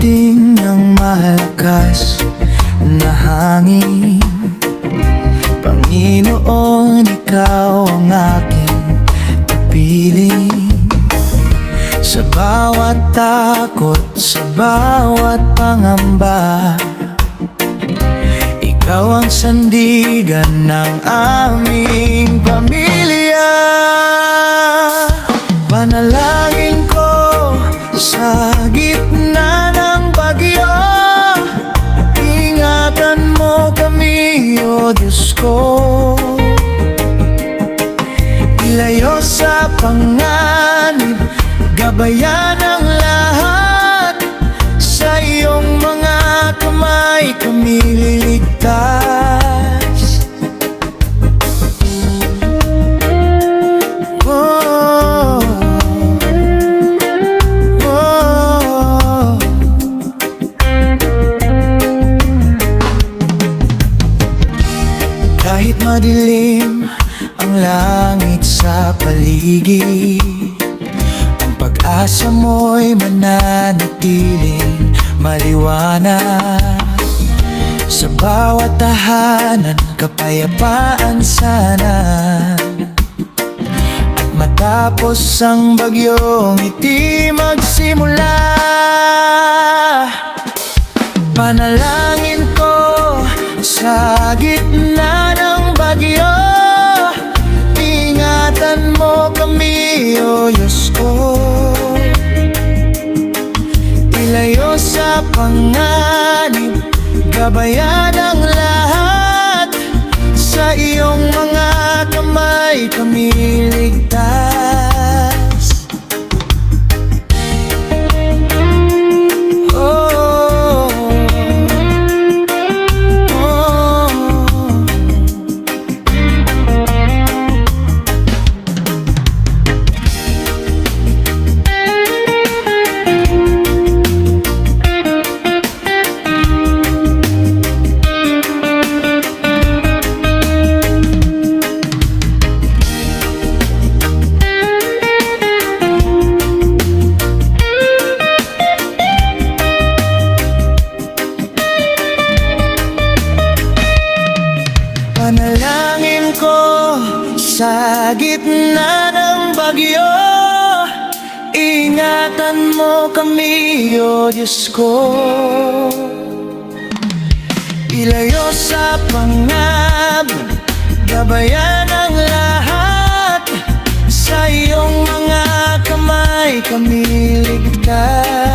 dumating ng malakas na hangin. Panginoon, Ikaw ang aking kapiling. Sa bawat takot, sa bawat pangamba, Ikaw ang sandigan ng aming pamilya. Panalangin ko sa gitna ng bagyo, ingatan mo kami, O Diyos ko. Ilayo sa panganib, gabayan ang lahat. Sa iyong mga kamay kami liligtas. Oh, oh. Kahit madilim ang langit sa paligid, ang pag-asa mo'y mananatiling maliwanag. Sa bawat tahanan, kapayapaan sana. At matapos ang bagyong iti magsimula, panalangin ko sa gitna ng bagyo, ingatan mo kami, O Diyos ko. Ilayo sa panganib, gabayan ang lahat. Sa iyong mga kamay kami ligtas. Oh, oh. Panalangin ko sa gitna ng bagyo, ingatan mo kami, O Diyos ko. Ilayo sa pangab, gabayan ang lahat. Sa iyong mga kamay kami ligtas.